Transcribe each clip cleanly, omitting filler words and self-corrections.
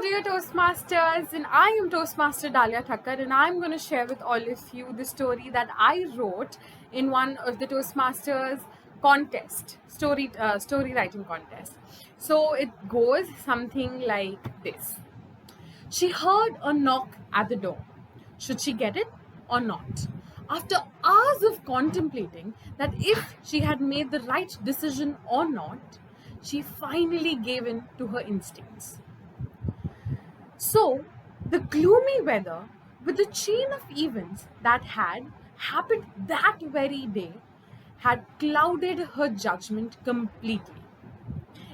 dear Toastmasters, and I am Toastmaster Dalia Thakkar, and I'm going to share with all of you the story that I wrote in one of the Toastmasters contest, story writing contest. So it goes something like this. She heard a knock at the door. Should she get it or not? After hours of contemplating that if she had made the right decision or not, she finally gave in to her instincts. So, the gloomy weather, with the chain of events that had happened that very day, had clouded her judgment completely.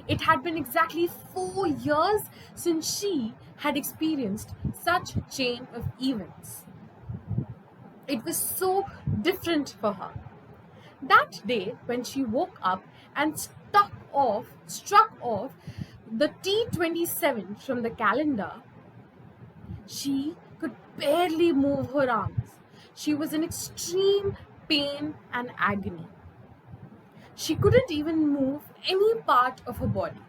It had been exactly 4 years since she had experienced such chain of events. It was so different for her. That day, when she woke up and struck off the T27 from the calendar, she could barely move her arms. She was in extreme pain and agony. She couldn't even move any part of her body.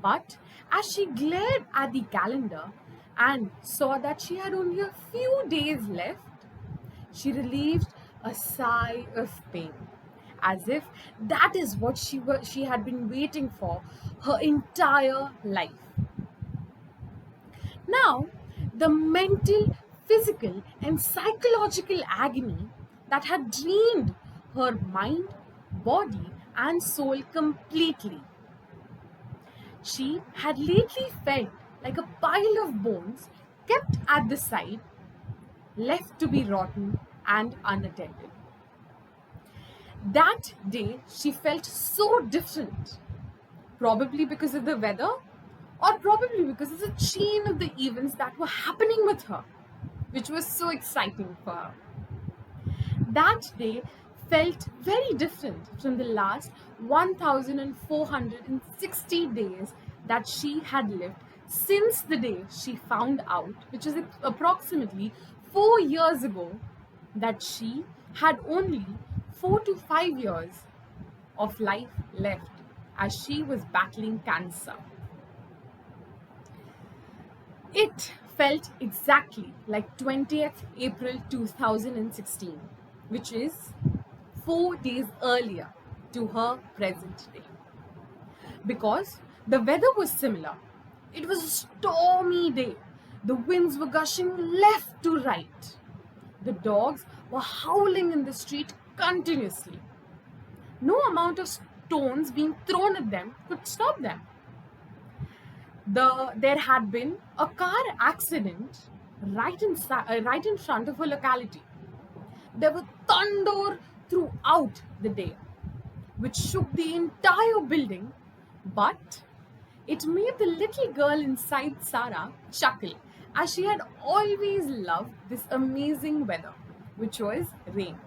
But as she glared at the calendar and saw that she had only a few days left, she relieved a sigh of pain, as if that is what she had been waiting for her entire life. Now, the mental, physical, and psychological agony that had drained her mind, body, and soul completely. She had lately felt like a pile of bones kept at the side, left to be rotten and unattended. That day, she felt so different, probably because of the weather, or probably because of the chain of the events that were happening with her, which was so exciting for her. That day felt very different from the last 1460 days that she had lived since the day she found out, which was approximately 4 years ago, that she had only 4 to 5 years of life left as she was battling cancer. It felt exactly like 20th April 2016, which is 4 days earlier to her present day. Because the weather was similar. It was a stormy day. The winds were gushing left to right. The dogs were howling in the street continuously. No amount of stones being thrown at them could stop them. There had been a car accident right in front of her locality. There was thunder throughout the day, which shook the entire building, but it made the little girl inside Sarah chuckle, as she had always loved this amazing weather, which was rain.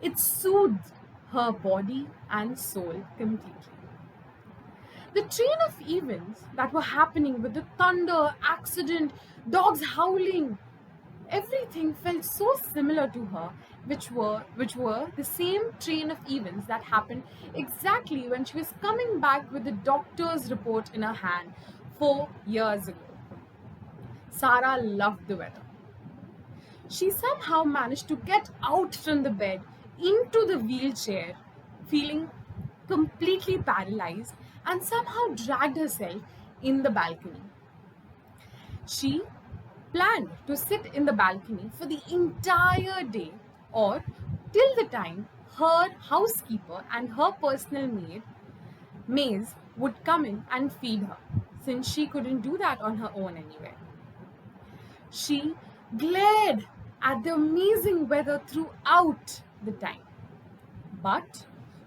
It soothed her body and soul completely. The train of events that were happening with the thunder, accident, dogs howling, everything felt so similar to her, which were the same train of events that happened exactly when she was coming back with the doctor's report in her hand 4 years ago. Sarah loved the weather. She somehow managed to get out from the bed into the wheelchair, feeling completely paralyzed, and somehow dragged herself in the balcony. She planned to sit in the balcony for the entire day, or till the time her housekeeper and her personal maid, Maze, would come in and feed her, since she couldn't do that on her own anyway. She glared at the amazing weather throughout the time. But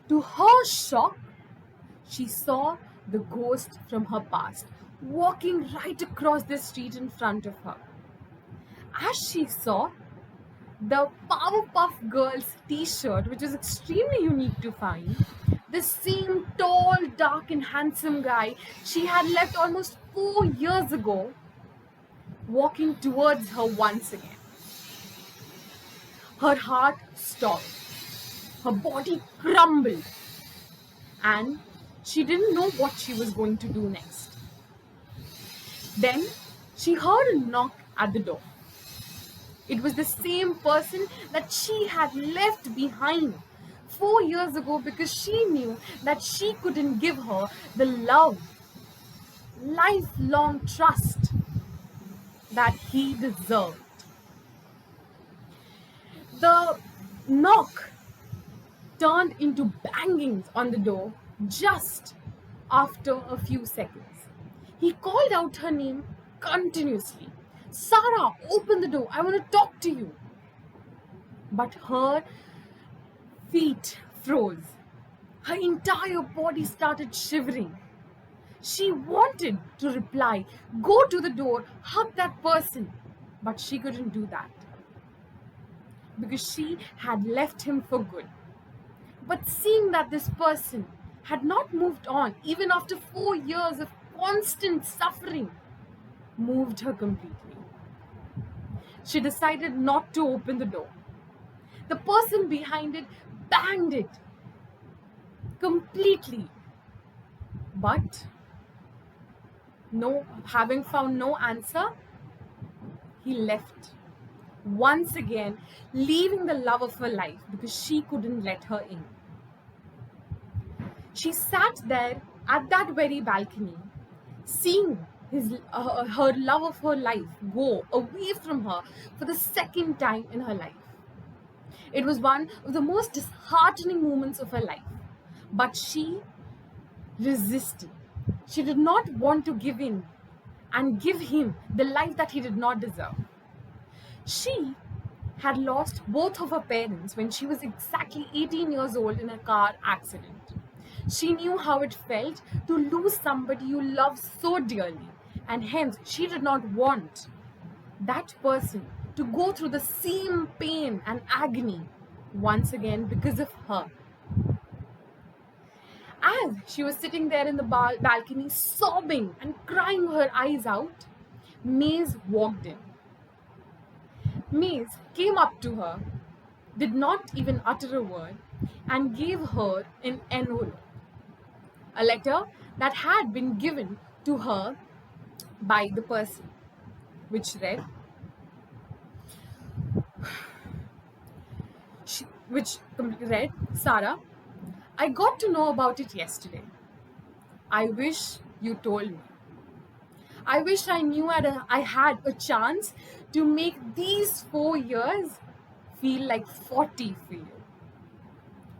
to her shock, she saw the ghost from her past walking right across the street in front of her. As she saw the Powerpuff Girls t-shirt, which was extremely unique to find, the same tall, dark and handsome guy she had left almost 4 years ago, walking towards her once again. Her heart stopped. Her body crumbled. And she didn't know what she was going to do next. Then She heard a knock at the door. It was the same person that she had left behind 4 years ago because she knew that she couldn't give her the love, lifelong trust that he deserved. The knock turned into bangings on the door just after a few seconds. He called out her name continuously. Sarah, open the door. I want to talk to you. But her feet froze. Her entire body started shivering. She wanted to reply, go to the door, hug that person. But she couldn't do that because she had left him for good. But seeing that this person had not moved on, even after 4 years of constant suffering, moved her completely. She decided not to open the door. The person behind it banged it completely. But having found no answer, he left. Once again, leaving the love of her life because she couldn't let her in. She sat there at that very balcony, seeing her love of her life go away from her for the second time in her life. It was one of the most disheartening moments of her life. But she resisted. She did not want to give in and give him the life that he did not deserve. She had lost both of her parents when she was exactly 18 years old in a car accident. She knew how it felt to lose somebody you love so dearly, and hence she did not want that person to go through the same pain and agony once again because of her. As she was sitting there in the balcony, sobbing and crying her eyes out, Maze walked in. Maze came up to her, did not even utter a word, and gave her an envelope, a letter that had been given to her by the person, which read, Sarah, I got to know about it yesterday. I wish you told me. I wish I knew I had a chance to make these 4 years feel like 40 for you.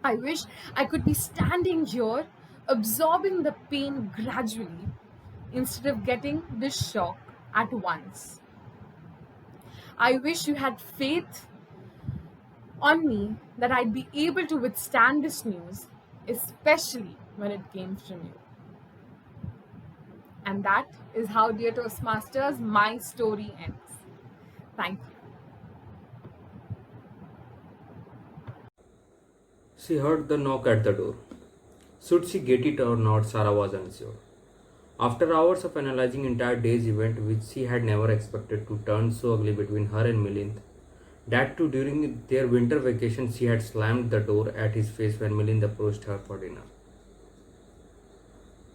I wish I could be standing here absorbing the pain gradually instead of getting this shock at once. I wish you had faith on me that I'd be able to withstand this news, especially when it came from you. And that is how, dear Toastmasters, my story ends. Thank you. She heard the knock at the door. Should she get it or not, Sarah was unsure. After hours of analyzing entire day's event, which she had never expected to turn so ugly between her and Milind, that too during their winter vacation, she had slammed the door at his face when Milind approached her for dinner.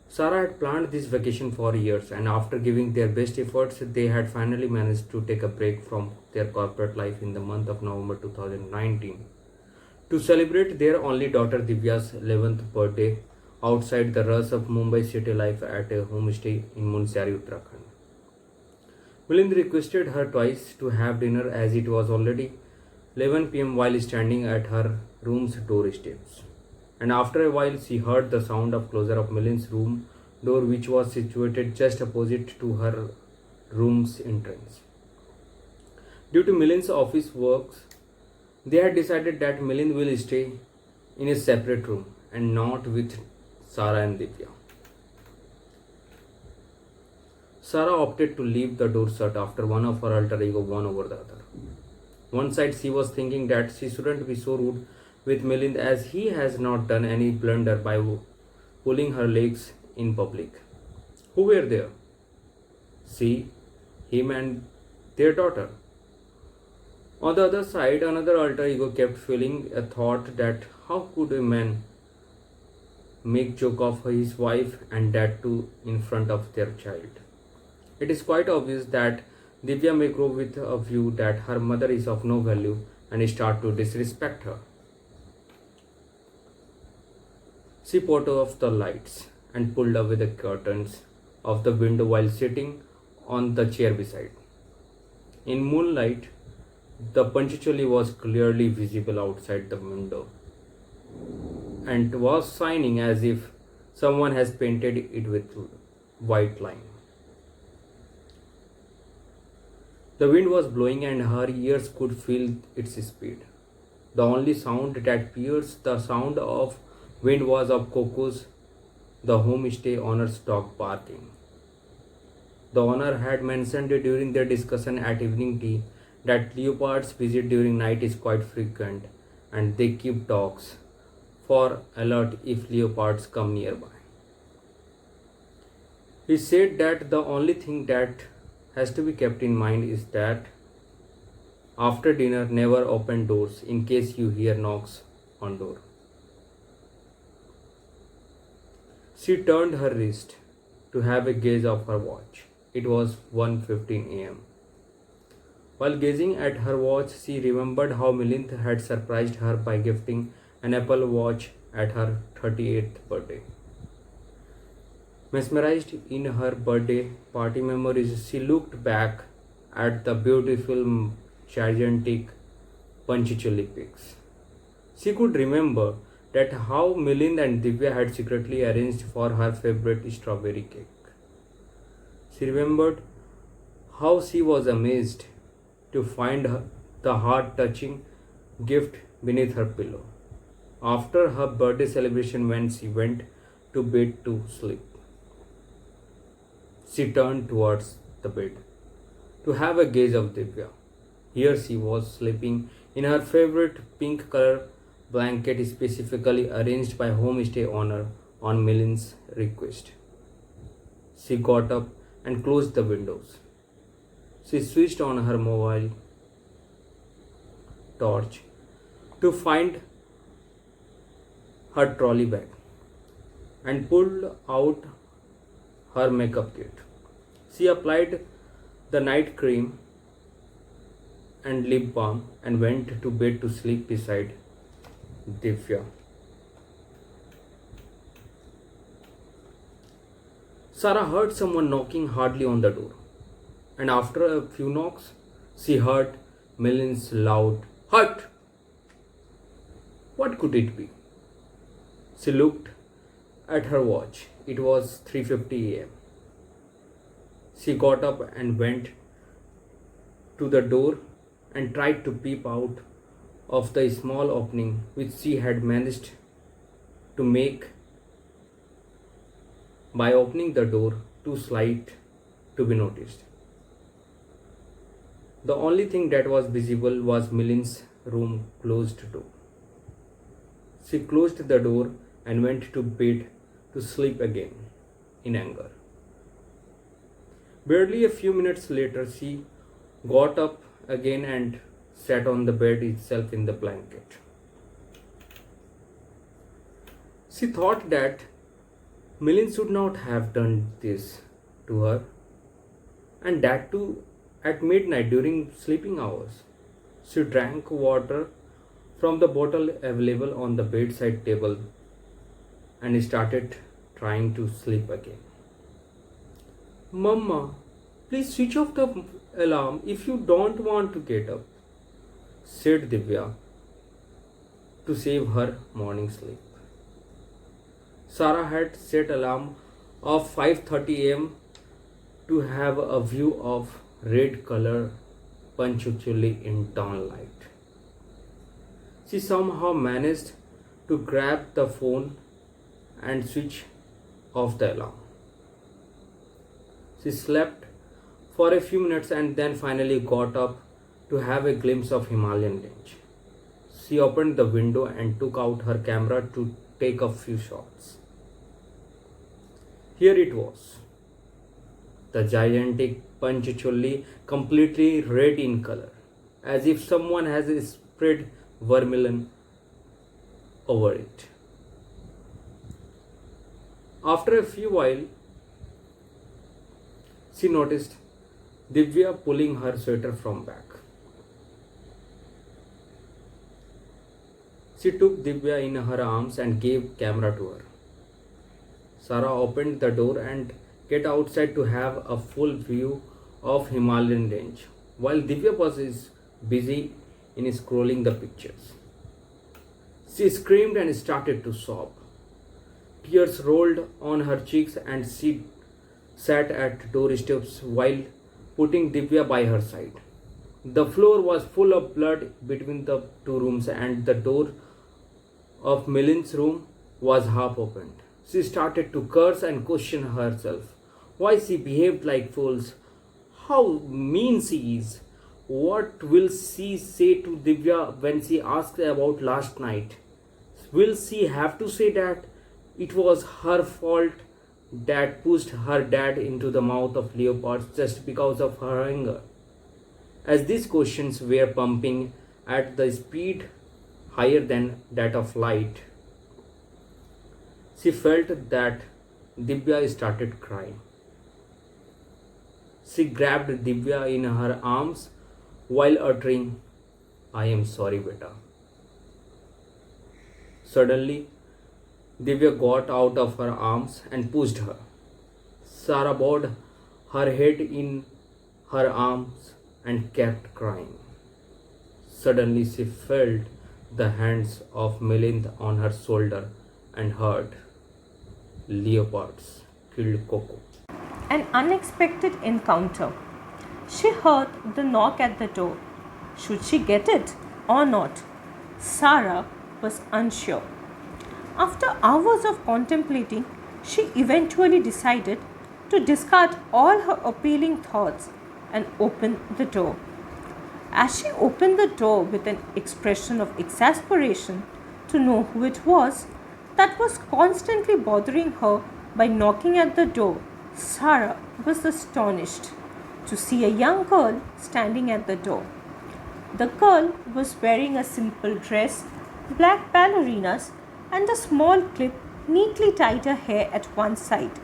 Sarah had planned this vacation for years, and after giving their best efforts, they had finally managed to take a break from their corporate life in the month of November 2019 to celebrate their only daughter Divya's 11th birthday outside the rush of Mumbai city life at a homestay in Munsari, Uttarakhand. Milind requested her twice to have dinner as it was already 11 pm while standing at her room's doorsteps. And after a while, she heard the sound of closure of Milind's room door, which was situated just opposite to her room's entrance. Due to Milind's office works, they had decided that Milind will stay in a separate room and not with Sarah and Divya. Sarah opted to leave the door shut after one of her alter ego won over the other. One side she was thinking that she shouldn't be so rude with Milind as he has not done any blunder by pulling her legs in public. Who were there? She, him, and their daughter. On the other side, another alter ego kept feeling a thought that how could a man make joke of his wife and that too in front of their child. It is quite obvious that Divya may grow with a view that her mother is of no value and start to disrespect her. She put off the lights and pulled away the curtains of the window while sitting on the chair beside. In moonlight, the Panchacholi was clearly visible outside the window and was shining as if someone has painted it with white line. The wind was blowing and her ears could feel its speed. The only sound that pierced the sound of wind was of Coco's, the homestay owner's dog, barking. The owner had mentioned during their discussion at evening tea that leopards visit during night is quite frequent and they keep dogs for alert if leopards come nearby. He said that the only thing that has to be kept in mind is that after dinner never open doors in case you hear knocks on door. She turned her wrist to have a gaze of her watch. It was 1:15 a.m. While gazing at her watch, she remembered how Milind had surprised her by gifting an Apple Watch at her 38th birthday. Mesmerized in her birthday party memories, she looked back at the beautiful gigantic Panchacholi pics. She could remember that how Milind and Divya had secretly arranged for her favorite strawberry cake. She remembered how she was amazed to find the heart-touching gift beneath her pillow. After her birthday celebration, when she went to bed to sleep, she turned towards the bed to have a gaze of Divya. Here she was sleeping in her favorite pink color blanket specifically arranged by homestay owner on Milind's request. She got up and closed the windows. She switched on her mobile torch to find her trolley bag and pulled out her makeup kit. She applied the night cream and lip balm and went to bed to sleep beside Divya. Sarah heard someone knocking hardly on the door, and after a few knocks, she heard Milind's loud "Hut!" What could it be? She looked at her watch. It was 3:50 a.m. She got up and went to the door and tried to peep out of the small opening which she had managed to make by opening the door too slight to be noticed. The only thing that was visible was Milind's room closed door. She closed the door and went to bed to sleep again in anger. Barely a few minutes later, she got up again and sat on the bed itself in the blanket. She thought that Milind should not have done this to her, and that too at midnight during sleeping hours. She drank water from the bottle available on the bedside table and started trying to sleep again. Mama, please switch off the alarm if you don't want to get up, said Divya to save her morning sleep. Sarah had set alarm of 5:30 a.m. to have a view of red color Panchacholi in dawnlight. She somehow managed to grab the phone and switch off the alarm. She slept for a few minutes and then finally got up to have a glimpse of Himalayan range. She opened the window and took out her camera to take a few shots. Here it was, the gigantic Panchacholi, completely red in color, as if someone has spread vermilion over it. After a few while, She noticed Divya pulling her sweater from back. She took Divya in her arms and gave camera to her. Sarah opened the door and get outside to have a full view of Himalayan range, while Divya was busy in scrolling the pictures. She screamed and started to sob. Tears rolled on her cheeks and she sat at doorsteps while putting Divya by her side. The floor was full of blood between the two rooms and the door of Milin's room was half opened. She started to curse and question herself. Why she behaved like fools? How mean she is? What will she say to Divya when she asks about last night? Will she have to say that it was her fault that pushed her dad into the mouth of leopards just because of her anger? As these questions were pumping at the speed higher than that of light, she felt that Divya started crying. She grabbed Divya in her arms while uttering, I am sorry, beta. Suddenly, Divya got out of her arms and pushed her. Sarah bowed her head in her arms and kept crying. Suddenly, she felt the hands of Milind on her shoulder and heard, leopards killed Coco. An unexpected encounter. She heard the knock at the door. Should she get it or not? Sarah was unsure. After hours of contemplating, she eventually decided to discard all her appealing thoughts and open the door. As she opened the door with an expression of exasperation to know who it was that was constantly bothering her by knocking at the door, Sarah was astonished to see a young girl standing at the door. The girl was wearing a simple dress, black ballerinas, and a small clip neatly tied her hair at one side.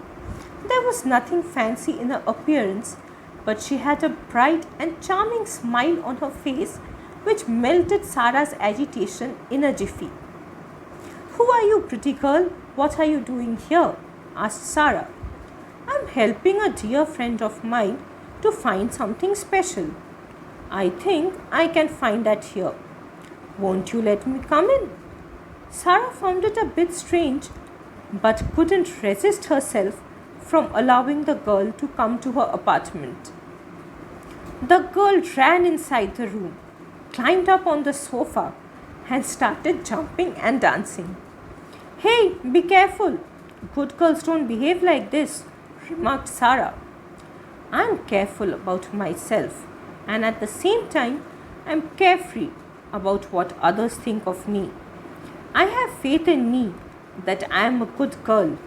There was nothing fancy in her appearance, but she had a bright and charming smile on her face which melted Sarah's agitation in a jiffy. Who are you, pretty girl? What are you doing here? Asked Sarah. I'm helping a dear friend of mine to find something special. I think I can find that here. Won't you let me come in? Sarah found it a bit strange, but couldn't resist herself from allowing the girl to come to her apartment. The girl ran inside the room, climbed up on the sofa, and started jumping and dancing. Hey, be careful. Good girls don't behave like this, remarked Sarah. I'm careful about myself, and at the same time, I'm carefree about what others think of me. I have faith in me that I am a good girl.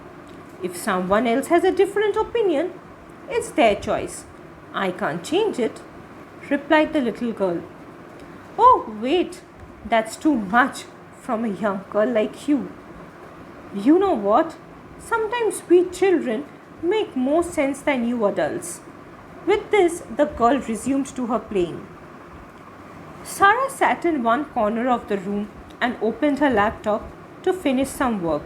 If someone else has a different opinion, it's their choice. I can't change it, replied the little girl. Oh, wait, that's too much from a young girl like you. You know what? Sometimes we children make more sense than you adults. With this, the girl resumed to her playing. Sarah sat in one corner of the room and opened her laptop to finish some work.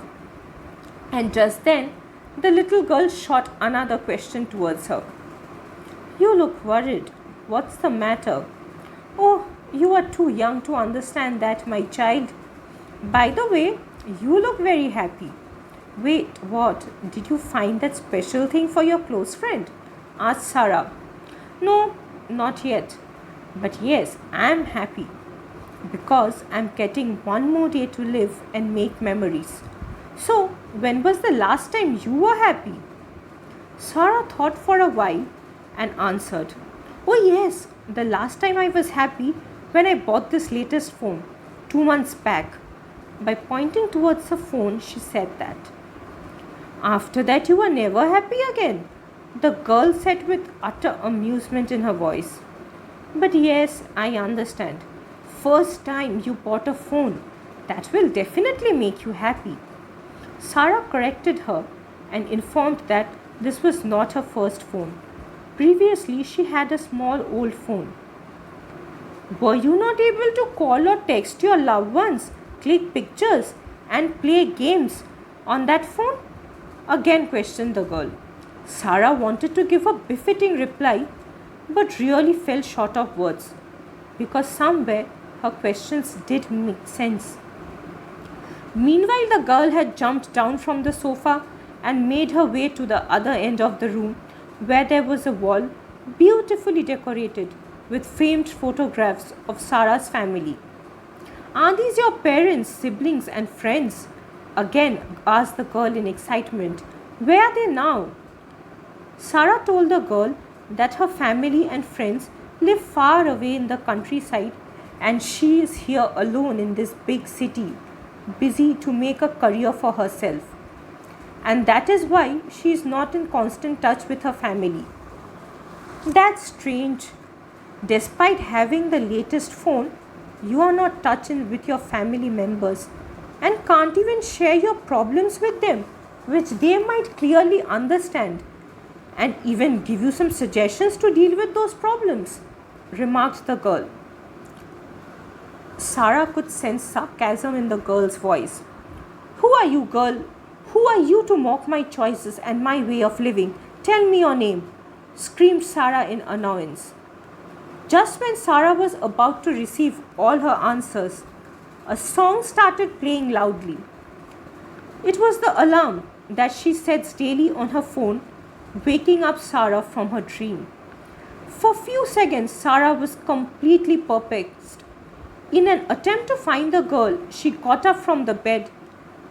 And just then, the little girl shot another question towards her. You look worried. What's the matter? Oh, you are too young to understand that, my child. By the way, you look very happy. Wait, what? Did you find that special thing for your close friend? Asked Sarah. No, not yet. But yes, I am happy because I am getting one more day to live and make memories. So, when was the last time you were happy? Sarah thought for a while and answered, Oh yes, the last time I was happy when I bought this latest phone, 2 months back. By pointing towards the phone, she said that. After that, you were never happy again, the girl said with utter amusement in her voice. But yes, I understand. First time you bought a phone, that will definitely make you happy. Sarah corrected her and informed that this was not her first phone. Previously, she had a small old phone. Were you not able to call or text your loved ones, click pictures, and play games on that phone? Again questioned the girl. Sarah wanted to give a befitting reply, but really fell short of words, because somewhere her questions did make sense. Meanwhile, the girl had jumped down from the sofa and made her way to the other end of the room, where there was a wall beautifully decorated with framed photographs of Sarah's family. Are these your parents, siblings, and friends? Again asked the girl in excitement. Where are they now? Sarah told the girl that her family and friends live far away in the countryside and she is here alone in this big city, busy to make a career for herself. And that is why she is not in constant touch with her family. That's strange. Despite having the latest phone, you are not touching with your family members and can't even share your problems with them, which they might clearly understand and even give you some suggestions to deal with those problems, remarked the girl. Sarah could sense sarcasm in the girl's voice. Who are you, girl? Who are you to mock my choices and my way of living? Tell me your name, screamed Sarah in annoyance. Just when Sarah was about to receive all her answers, a song started playing loudly. It was the alarm that she sets daily on her phone, waking up Sarah from her dream. For a few seconds, Sarah was completely perplexed. In an attempt to find the girl, she got up from the bed,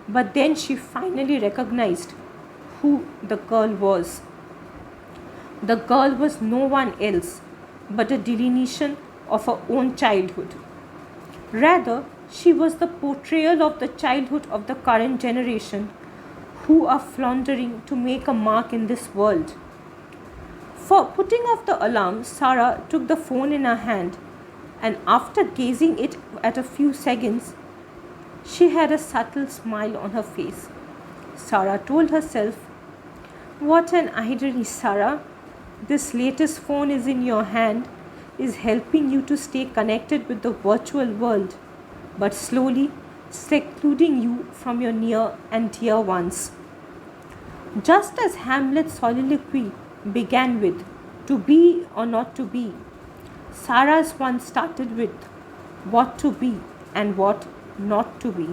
but then she finally recognized who the girl was. The girl was no one else but a delineation of her own childhood. Rather, she was the portrayal of the childhood of the current generation who are floundering to make a mark in this world. For putting off the alarm, Sarah took the phone in her hand, and after gazing it at a few seconds, she had a subtle smile on her face. Sarah told herself, "What an irony, Sarah. This latest phone is in your hand is helping you to stay connected with the virtual world, but slowly secluding you from your near and dear ones." Just as Hamlet's soliloquy began with "to be or not to be," Sarah's one started with "what to be and what not to be."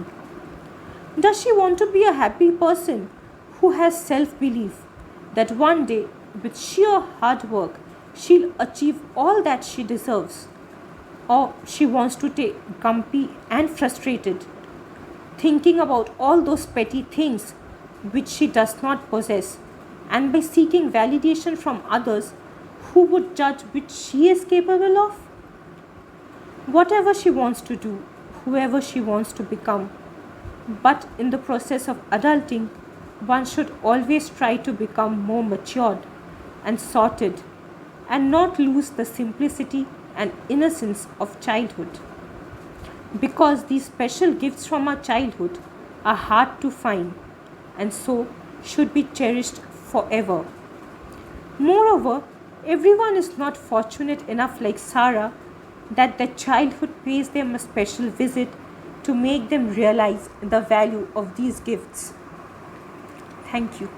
Does she want to be a happy person who has self-belief that one day, with sheer hard work, she'll achieve all that she deserves? Or she wants to stay grumpy and frustrated, thinking about all those petty things which she does not possess, and by seeking validation from others who would judge which she is capable of? Whatever she wants to do, whoever she wants to become, but in the process of adulting, one should always try to become more matured and sorted and not lose the simplicity and innocence of childhood. Because these special gifts from our childhood are hard to find and so should be cherished forever. Moreover, everyone is not fortunate enough like Sarah that their childhood pays them a special visit to make them realize the value of these gifts. Thank you.